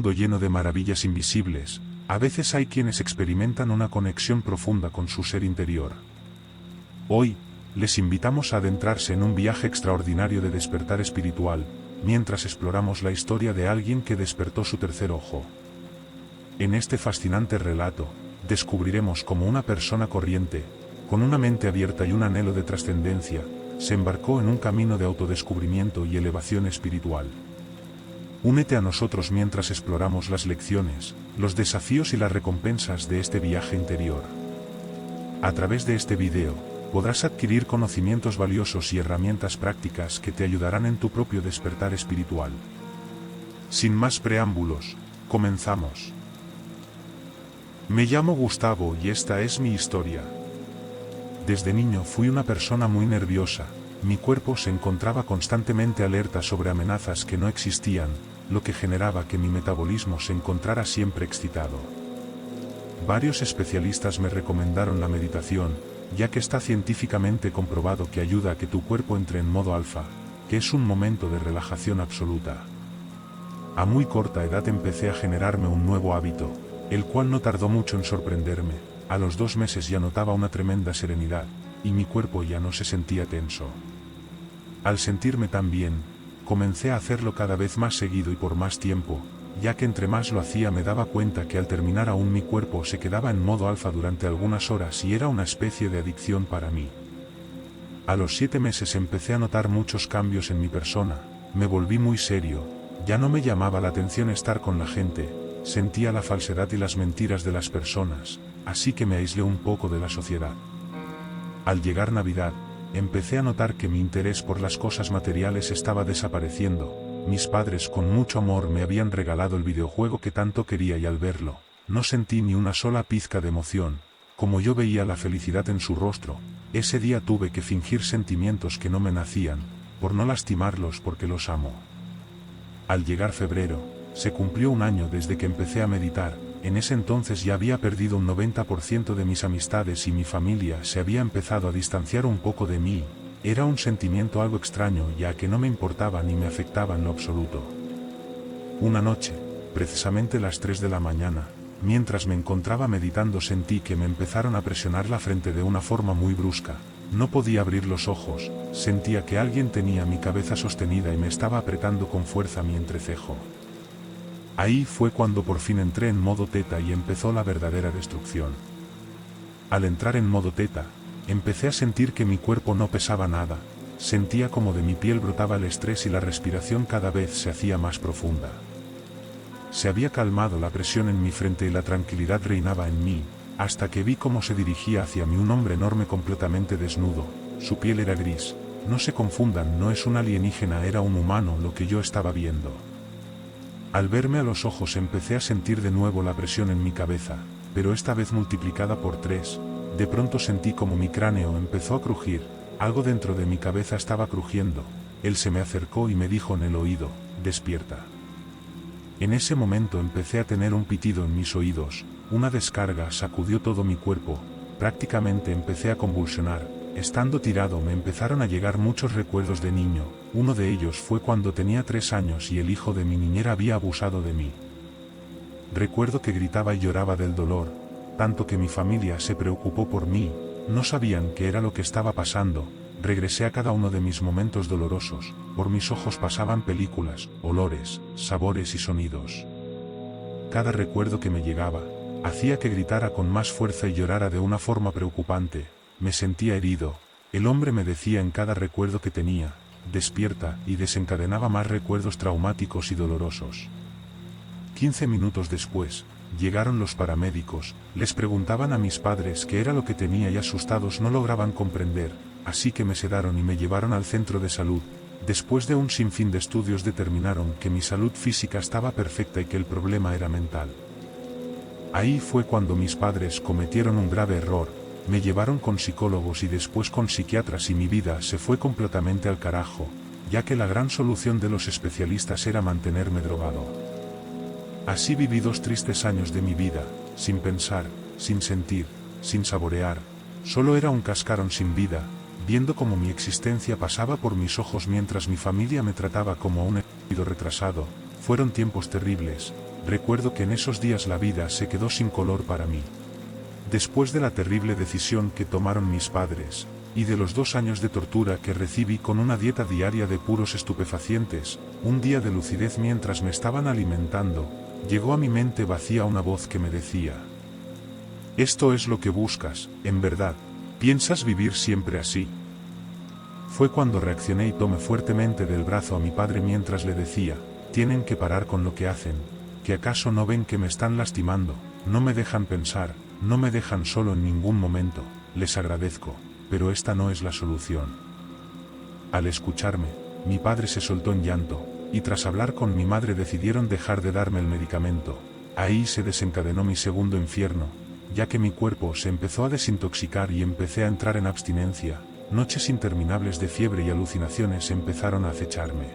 mundo lleno de maravillas invisibles, a veces hay quienes experimentan una conexión profunda con su ser interior. Hoy, les invitamos a adentrarse en un viaje extraordinario de despertar espiritual, mientras exploramos la historia de alguien que despertó su tercer ojo. En este fascinante relato, descubriremos cómo una persona corriente, con una mente abierta y un anhelo de trascendencia, se embarcó en un camino de autodescubrimiento y elevación espiritual. Únete a nosotros mientras exploramos las lecciones, los desafíos y las recompensas de este viaje interior. A través de este video, podrás adquirir conocimientos valiosos y herramientas prácticas que te ayudarán en tu propio despertar espiritual. Sin más preámbulos, comenzamos. Me llamo Gustavo y esta es mi historia. Desde niño fui una persona muy nerviosa, mi cuerpo se encontraba constantemente alerta sobre amenazas que no existían, lo que generaba que mi metabolismo se encontrara siempre excitado. Varios especialistas me recomendaron la meditación, ya que está científicamente comprobado que ayuda a que tu cuerpo entre en modo alfa, que es un momento de relajación absoluta. A muy corta edad empecé a generarme un nuevo hábito, el cual no tardó mucho en sorprenderme. A los 2 meses ya notaba una tremenda serenidad, y mi cuerpo ya no se sentía tenso. Al sentirme tan bien, comencé a hacerlo cada vez más seguido y por más tiempo, ya que entre más lo hacía me daba cuenta que al terminar aún mi cuerpo se quedaba en modo alfa durante algunas horas y era una especie de adicción para mí. A los 7 meses empecé a notar muchos cambios en mi persona, me volví muy serio, ya no me llamaba la atención estar con la gente, sentía la falsedad y las mentiras de las personas, así que me aislé un poco de la sociedad. Al llegar Navidad, empecé a notar que mi interés por las cosas materiales estaba desapareciendo. Mis padres con mucho amor me habían regalado el videojuego que tanto quería y al verlo, no sentí ni una sola pizca de emoción, como yo veía la felicidad en su rostro. Ese día tuve que fingir sentimientos que no me nacían, por no lastimarlos porque los amo. Al llegar febrero, se cumplió 1 año desde que empecé a meditar. En ese entonces ya había perdido un 90% de mis amistades y mi familia se había empezado a distanciar un poco de mí. Era un sentimiento algo extraño ya que no me importaba ni me afectaba en lo absoluto. Una noche, precisamente las 3 de la mañana, mientras me encontraba meditando sentí que me empezaron a presionar la frente de una forma muy brusca. No podía abrir los ojos, sentía que alguien tenía mi cabeza sostenida y me estaba apretando con fuerza mi entrecejo. Ahí fue cuando por fin entré en modo teta y empezó la verdadera destrucción. Al entrar en modo teta, empecé a sentir que mi cuerpo no pesaba nada, sentía como de mi piel brotaba el estrés y la respiración cada vez se hacía más profunda. Se había calmado la presión en mi frente y la tranquilidad reinaba en mí, hasta que vi cómo se dirigía hacia mí un hombre enorme completamente desnudo, su piel era gris, no se confundan, no es un alienígena, era un humano lo que yo estaba viendo. Al verme a los ojos empecé a sentir de nuevo la presión en mi cabeza, pero esta vez multiplicada por 3, de pronto sentí como mi cráneo empezó a crujir, algo dentro de mi cabeza estaba crujiendo, él se me acercó y me dijo en el oído, despierta. En ese momento empecé a tener un pitido en mis oídos, una descarga sacudió todo mi cuerpo, prácticamente empecé a convulsionar. Estando tirado me empezaron a llegar muchos recuerdos de niño, uno de ellos fue cuando tenía 3 años y el hijo de mi niñera había abusado de mí. Recuerdo que gritaba y lloraba del dolor, tanto que mi familia se preocupó por mí, no sabían qué era lo que estaba pasando. Regresé a cada uno de mis momentos dolorosos, por mis ojos pasaban películas, olores, sabores y sonidos. Cada recuerdo que me llegaba, hacía que gritara con más fuerza y llorara de una forma preocupante. Me sentía herido, el hombre me decía en cada recuerdo que tenía, despierta, y desencadenaba más recuerdos traumáticos y dolorosos. 15 minutos después, llegaron los paramédicos, les preguntaban a mis padres qué era lo que tenía y asustados no lograban comprender, así que me sedaron y me llevaron al centro de salud. Después de un sinfín de estudios determinaron que mi salud física estaba perfecta y que el problema era mental. Ahí fue cuando mis padres cometieron un grave error. Me llevaron con psicólogos y después con psiquiatras y mi vida se fue completamente al carajo, ya que la gran solución de los especialistas era mantenerme drogado. Así viví 2 tristes años de mi vida, sin pensar, sin sentir, sin saborear, solo era un cascarón sin vida, viendo cómo mi existencia pasaba por mis ojos mientras mi familia me trataba como a un estúpido retrasado. Fueron tiempos terribles, recuerdo que en esos días la vida se quedó sin color para mí. Después de la terrible decisión que tomaron mis padres, y de los 2 años de tortura que recibí con una dieta diaria de puros estupefacientes, un día de lucidez mientras me estaban alimentando, llegó a mi mente vacía una voz que me decía: esto es lo que buscas, en verdad, ¿piensas vivir siempre así? Fue cuando reaccioné y tomé fuertemente del brazo a mi padre mientras le decía: tienen que parar con lo que hacen, ¿que acaso no ven que me están lastimando? No me dejan pensar, no me dejan solo en ningún momento, les agradezco, pero esta no es la solución. Al escucharme, mi padre se soltó en llanto, y tras hablar con mi madre decidieron dejar de darme el medicamento. Ahí se desencadenó mi segundo infierno, ya que mi cuerpo se empezó a desintoxicar y empecé a entrar en abstinencia. Noches interminables de fiebre y alucinaciones empezaron a acecharme.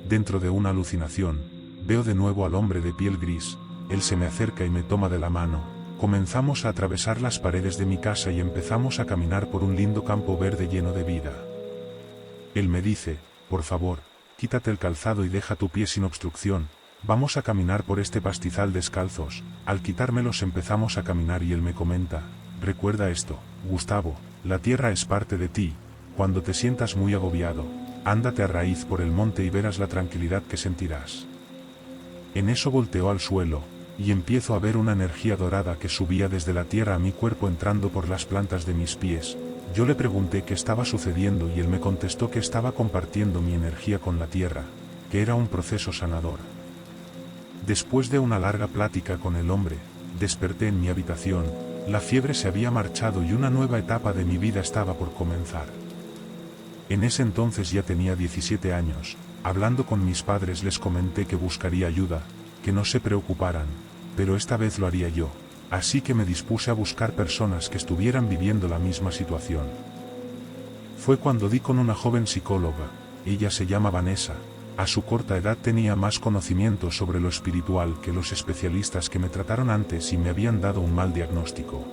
Dentro de una alucinación, veo de nuevo al hombre de piel gris. Él se me acerca y me toma de la mano. Comenzamos a atravesar las paredes de mi casa y empezamos a caminar por un lindo campo verde lleno de vida. Él me dice: por favor, quítate el calzado y deja tu pie sin obstrucción, vamos a caminar por este pastizal descalzos. Al quitármelos empezamos a caminar y él me comenta: recuerda esto, Gustavo, la tierra es parte de ti. Cuando te sientas muy agobiado, ándate a raíz por el monte y verás la tranquilidad que sentirás. En eso volteó al suelo, y empiezo a ver una energía dorada que subía desde la tierra a mi cuerpo entrando por las plantas de mis pies. Yo le pregunté qué estaba sucediendo y él me contestó que estaba compartiendo mi energía con la tierra, que era un proceso sanador. Después de una larga plática con el hombre, desperté en mi habitación. La fiebre se había marchado y una nueva etapa de mi vida estaba por comenzar. En ese entonces ya tenía 17 años, hablando con mis padres les comenté que buscaría ayuda, que no se preocuparan, pero esta vez lo haría yo, así que me dispuse a buscar personas que estuvieran viviendo la misma situación. Fue cuando di con una joven psicóloga, ella se llama Vanessa. A su corta edad tenía más conocimiento sobre lo espiritual que los especialistas que me trataron antes y me habían dado un mal diagnóstico.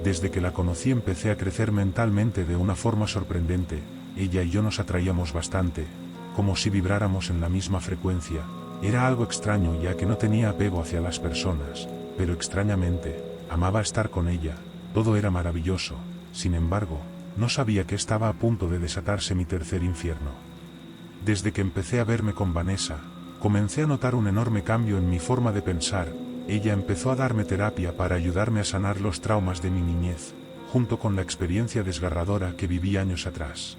Desde que la conocí empecé a crecer mentalmente de una forma sorprendente. Ella y yo nos atraíamos bastante, como si vibráramos en la misma frecuencia. Era algo extraño ya que no tenía apego hacia las personas, pero extrañamente, amaba estar con ella, todo era maravilloso. Sin embargo, no sabía que estaba a punto de desatarse mi tercer infierno. Desde que empecé a verme con Vanessa, comencé a notar un enorme cambio en mi forma de pensar. Ella empezó a darme terapia para ayudarme a sanar los traumas de mi niñez, junto con la experiencia desgarradora que viví años atrás.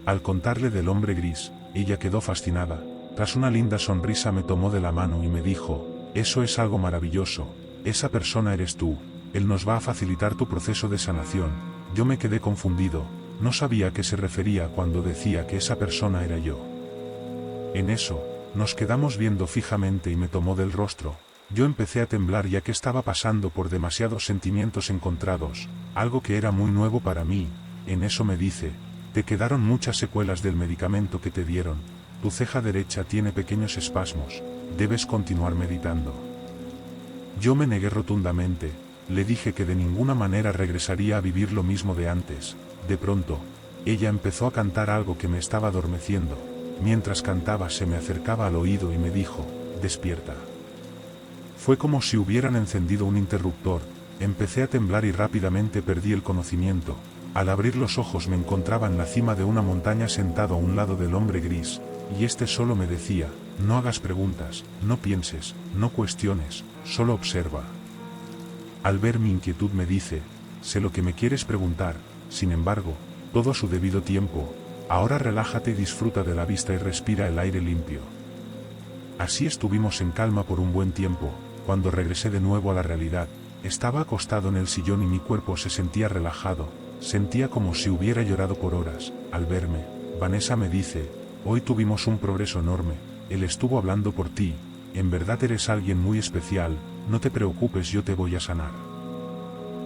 Al contarle del hombre gris, ella quedó fascinada. Tras una linda sonrisa me tomó de la mano y me dijo: eso es algo maravilloso, esa persona eres tú, él nos va a facilitar tu proceso de sanación. Yo me quedé confundido, no sabía a qué se refería cuando decía que esa persona era yo. En eso, nos quedamos viendo fijamente y me tomó del rostro. Yo empecé a temblar ya que estaba pasando por demasiados sentimientos encontrados, algo que era muy nuevo para mí. En eso me dice: te quedaron muchas secuelas del medicamento que te dieron, tu ceja derecha tiene pequeños espasmos, debes continuar meditando. Yo me negué rotundamente, le dije que de ninguna manera regresaría a vivir lo mismo de antes. De pronto, ella empezó a cantar algo que me estaba adormeciendo. Mientras cantaba se me acercaba al oído y me dijo: despierta. Fue como si hubieran encendido un interruptor, empecé a temblar y rápidamente perdí el conocimiento. Al abrir los ojos me encontraba en la cima de una montaña sentado a un lado del hombre gris, y este solo me decía: no hagas preguntas, no pienses, no cuestiones, solo observa. Al ver mi inquietud me dice: sé lo que me quieres preguntar, sin embargo, todo a su debido tiempo, ahora relájate y disfruta de la vista y respira el aire limpio. Así estuvimos en calma por un buen tiempo. Cuando regresé de nuevo a la realidad, estaba acostado en el sillón y mi cuerpo se sentía relajado, sentía como si hubiera llorado por horas. Al verme, Vanessa me dice: hoy tuvimos un progreso enorme, él estuvo hablando por ti, en verdad eres alguien muy especial, no te preocupes, yo te voy a sanar.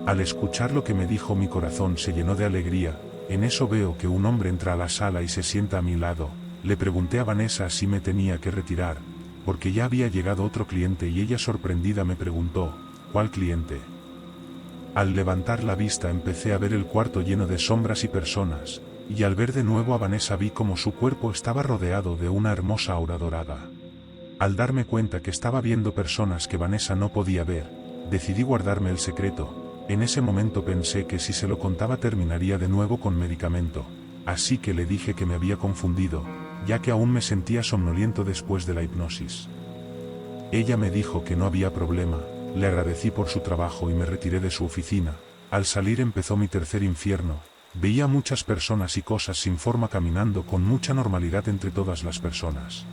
Al escuchar lo que me dijo mi corazón se llenó de alegría. En eso veo que un hombre entra a la sala y se sienta a mi lado. Le pregunté a Vanessa si me tenía que retirar, porque ya había llegado otro cliente y ella sorprendida me preguntó: ¿cuál cliente? Al levantar la vista empecé a ver el cuarto lleno de sombras y personas, y al ver de nuevo a Vanessa vi como su cuerpo estaba rodeado de una hermosa aura dorada. Al darme cuenta que estaba viendo personas que Vanessa no podía ver, decidí guardarme el secreto. En ese momento pensé que si se lo contaba terminaría de nuevo con medicamento, así que le dije que me había confundido, ya que aún me sentía somnoliento después de la hipnosis. Ella me dijo que no había problema, le agradecí por su trabajo y me retiré de su oficina. Al salir empezó mi tercer infierno. Veía muchas personas y cosas sin forma caminando con mucha normalidad entre todas las personas.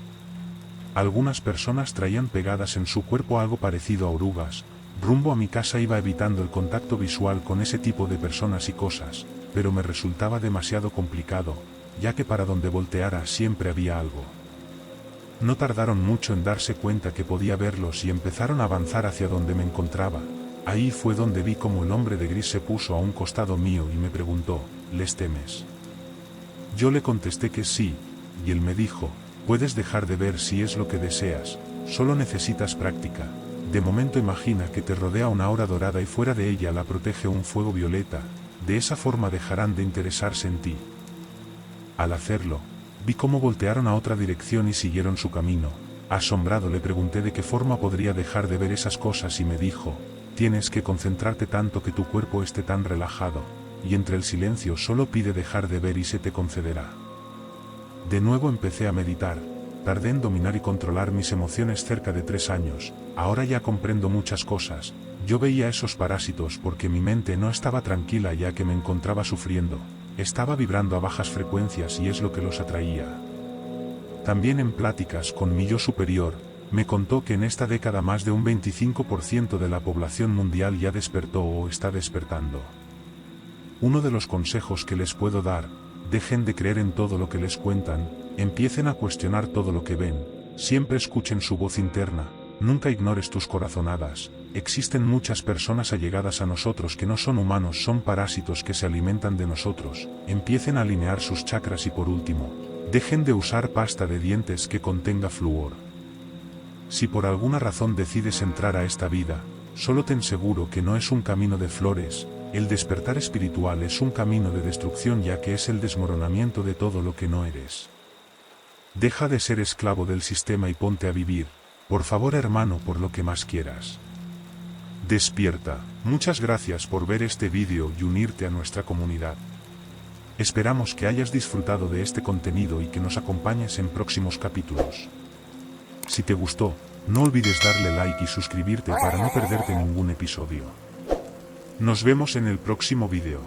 Algunas personas traían pegadas en su cuerpo algo parecido a orugas. Rumbo a mi casa iba evitando el contacto visual con ese tipo de personas y cosas, pero me resultaba demasiado complicado, ya que para donde volteara siempre había algo. No tardaron mucho en darse cuenta que podía verlos y empezaron a avanzar hacia donde me encontraba. Ahí fue donde vi como el hombre de gris se puso a un costado mío y me preguntó, ¿les temes? Yo le contesté que sí, y él me dijo, puedes dejar de ver si es lo que deseas, solo necesitas práctica. De momento imagina que te rodea una aura dorada y fuera de ella la protege un fuego violeta, de esa forma dejarán de interesarse en ti. Al hacerlo, vi cómo voltearon a otra dirección y siguieron su camino. Asombrado le pregunté de qué forma podría dejar de ver esas cosas y me dijo, tienes que concentrarte tanto que tu cuerpo esté tan relajado, y entre el silencio solo pide dejar de ver y se te concederá. De nuevo empecé a meditar, tardé en dominar y controlar mis emociones cerca de 3 años, ahora ya comprendo muchas cosas. Yo veía esos parásitos porque mi mente no estaba tranquila ya que me encontraba sufriendo, estaba vibrando a bajas frecuencias y es lo que los atraía. También en pláticas con mi yo superior, me contó que en esta década más de un 25% de la población mundial ya despertó o está despertando. Uno de los consejos que les puedo dar, dejen de creer en todo lo que les cuentan, empiecen a cuestionar todo lo que ven, siempre escuchen su voz interna, nunca ignores tus corazonadas. Existen muchas personas allegadas a nosotros que no son humanos, son parásitos que se alimentan de nosotros, empiecen a alinear sus chakras y por último, dejen de usar pasta de dientes que contenga flúor. Si por alguna razón decides entrar a esta vida, solo ten seguro que no es un camino de flores. El despertar espiritual es un camino de destrucción ya que es el desmoronamiento de todo lo que no eres. Deja de ser esclavo del sistema y ponte a vivir, por favor hermano, por lo que más quieras. Despierta. Muchas gracias por ver este vídeo y unirte a nuestra comunidad. Esperamos que hayas disfrutado de este contenido y que nos acompañes en próximos capítulos. Si te gustó, no olvides darle like y suscribirte para no perderte ningún episodio. Nos vemos en el próximo vídeo.